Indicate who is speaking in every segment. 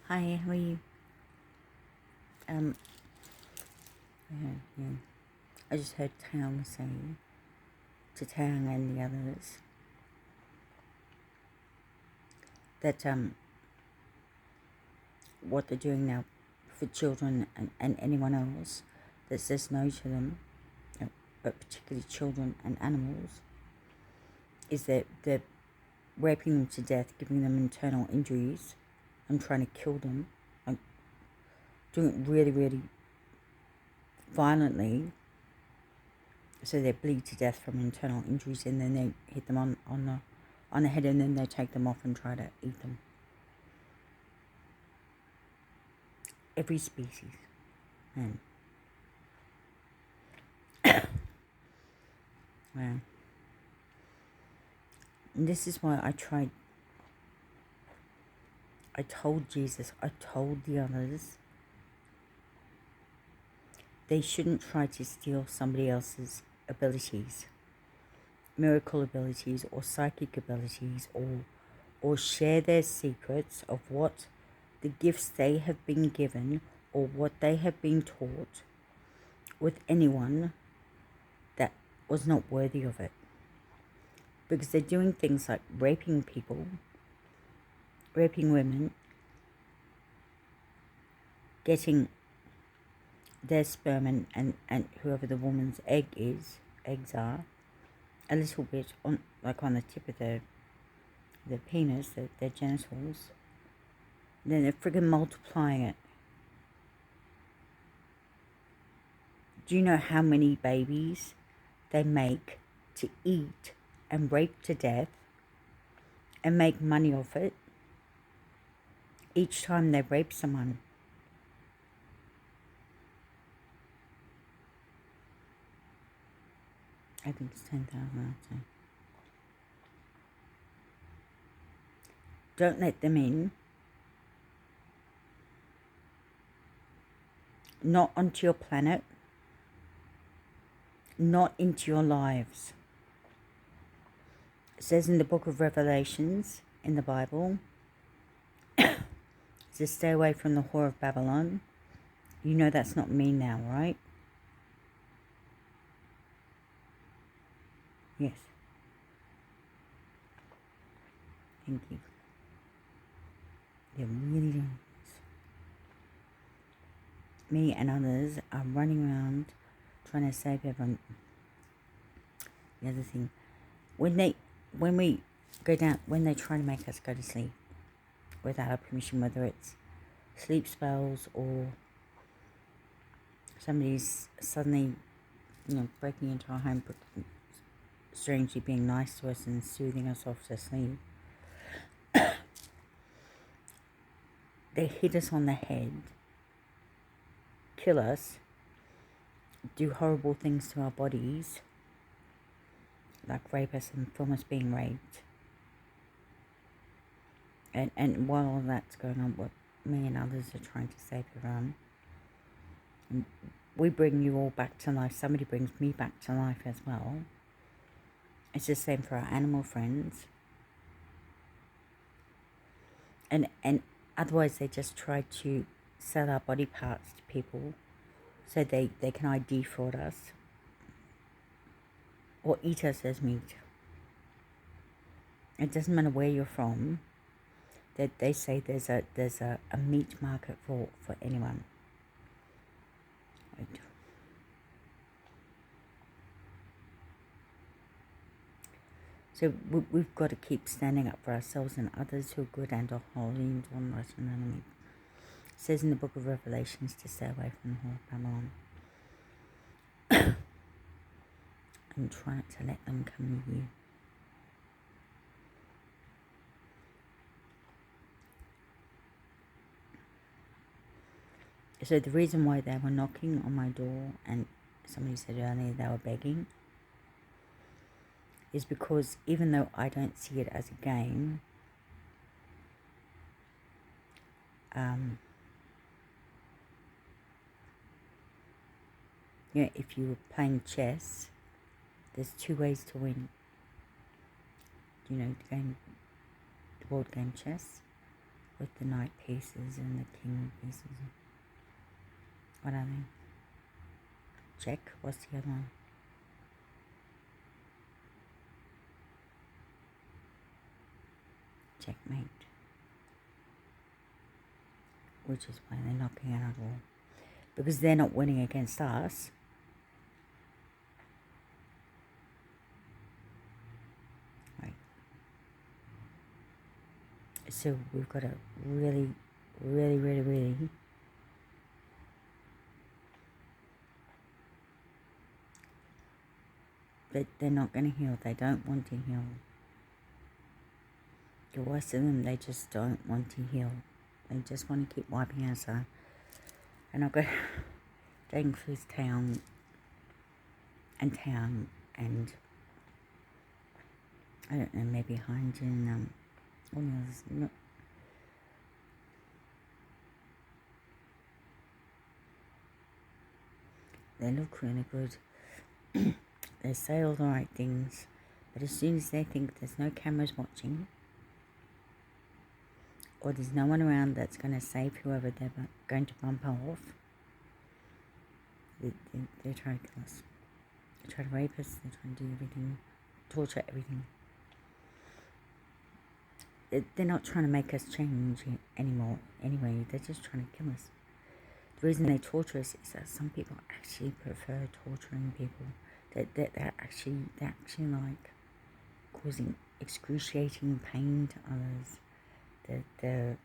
Speaker 1: Hi, how are you? Um, yeah. I just heard Tang say to Tang and the others that what they're doing now for children and anyone else that says no to them, but particularly children and animals, is that they're raping them to death, giving them internal injuries, and trying to kill them, like doing it really, really violently, so they bleed to death from internal injuries, and then they hit them on the head, and then they take them off and try to eat them. Every species, and well, and this is why I told Jesus, I told the others, they shouldn't try to steal somebody else's abilities, miracle abilities or psychic abilities, or share their secrets of what the gifts they have been given or what they have been taught with anyone that was not worthy of it. Because they're doing things like raping people, raping women, getting their sperm and whoever the woman's eggs are, a little bit on the tip of their penis, their genitals. Then they're friggin' multiplying it. Do you know how many babies they make to eat and rape to death and make money off it each time they rape someone? I think it's 10,000, I'd say. Don't let them in. Not onto your planet. Not into your lives. It says in the book of Revelations in the Bible, it says stay away from the whore of Babylon. You know that's not me now, right? Yes. Thank you. They're really doing this. Me and others are running around trying to save everyone. The other thing, when we go down, when they try to make us go to sleep without our permission, whether it's sleep spells or somebody's suddenly, breaking into our home, strangely being nice to us and soothing us off to sleep, they hit us on the head, kill us, do horrible things to our bodies, like rape us and film us being raped. And while all that's going on, what me and others are trying to save everyone, and we bring you all back to life. Somebody brings me back to life as well. It's the same for our animal friends. And otherwise they just try to sell our body parts to people so they can ID fraud us or eat us as meat. It doesn't matter where you're from. That they say there's a meat market for anyone. Right. So we've got to keep standing up for ourselves and others who are good and are holy and one right and enemy. It says in the book of Revelations to stay away from the whore of Babylon. And try not to let them come with you. So the reason why they were knocking on my door, and somebody said earlier they were begging, is because even though I don't see it as a game, if you were playing chess, there's two ways to win. The board game chess. with the knight pieces and the king pieces. What are they? Check. What's the other one? Checkmate. Which is why they're knocking out all. Because they're not winning against us. Right. So we've got to really they're not going to heal. They don't want to heal. The worst of them, they just don't want to heal. They just want to keep wiping us out. And I've got, that includes town, and I don't know, maybe Hydrogen, no, they look really good. They say all the right things, but as soon as they think there's no cameras watching, or there's no one around that's going to save whoever they're going to bump off, they try to kill us. They try to rape us, they try to do everything, torture everything. They're not trying to make us change anymore anyway, they're just trying to kill us. The reason they torture us is that some people actually prefer torturing people. They're actually like causing excruciating pain to others. They're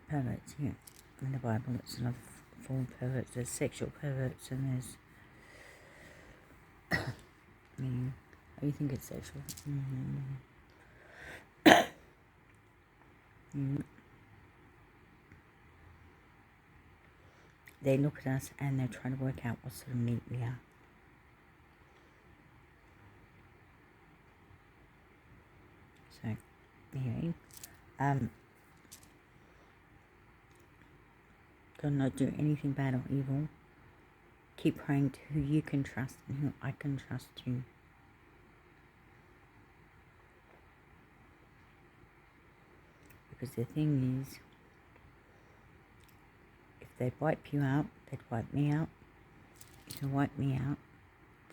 Speaker 1: perverts, yeah. In the Bible, it's another form of perverts. There's sexual perverts, and there's you think it's sexual? They look at us and they're trying to work out what sort of meat we are. So, anyway, do not do anything bad or evil. Keep praying to who you can trust and who I can trust too. Because the thing is, if they'd wipe you out, they'd wipe me out. If they wipe me out,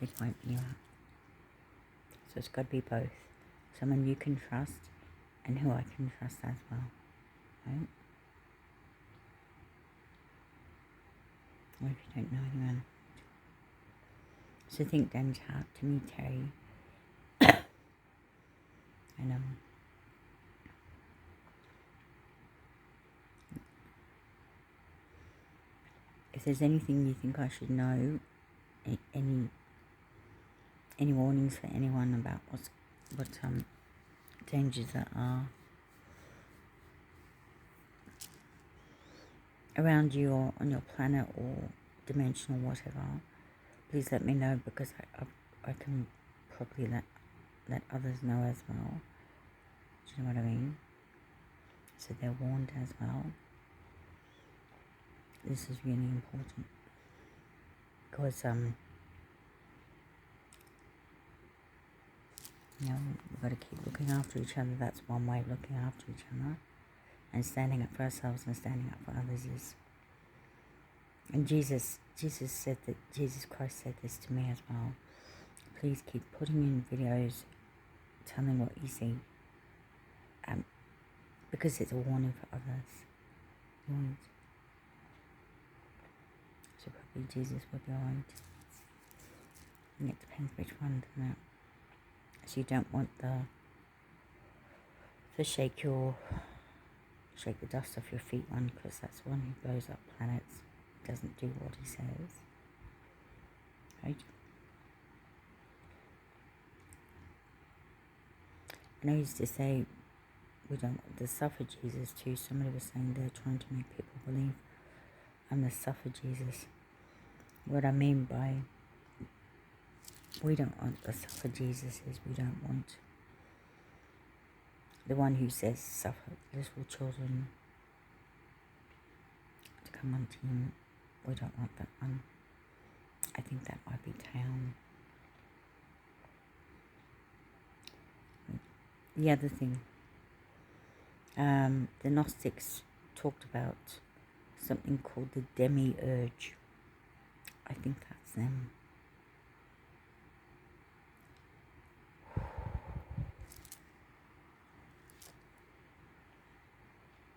Speaker 1: they'd wipe you out. So it's got to be both. Someone you can trust and who I can trust as well. Right? Or if you don't know anyone. So think then out to me, Terry. And if there's anything you think I should know, any warnings for anyone about what dangers that are around you or on your planet or dimension or whatever, please let me know, because I can probably let others know as well. Do you know what I mean? So they're warned as well. This is really important, because we've got to keep looking after each other. That's one way of looking after each other, and standing up for ourselves and standing up for others is. And Jesus Christ said this to me as well. Please keep putting in videos, telling what you see, because it's a warning for others. So probably Jesus would be alright. And it depends which one, doesn't it? So you don't want the shake the dust off your feet one, because that's the one who blows up planets, doesn't do what he says. Right? And I used to say, we don't want the suffer Jesus too. Somebody was saying they're trying to make people believe I'm the suffer Jesus. What I mean by we don't want the suffer Jesus is we don't want the one who says suffer little children to come unto him. We don't want that one. I think that might be town. The other thing The Gnostics talked about something called the demiurge. I think that's them.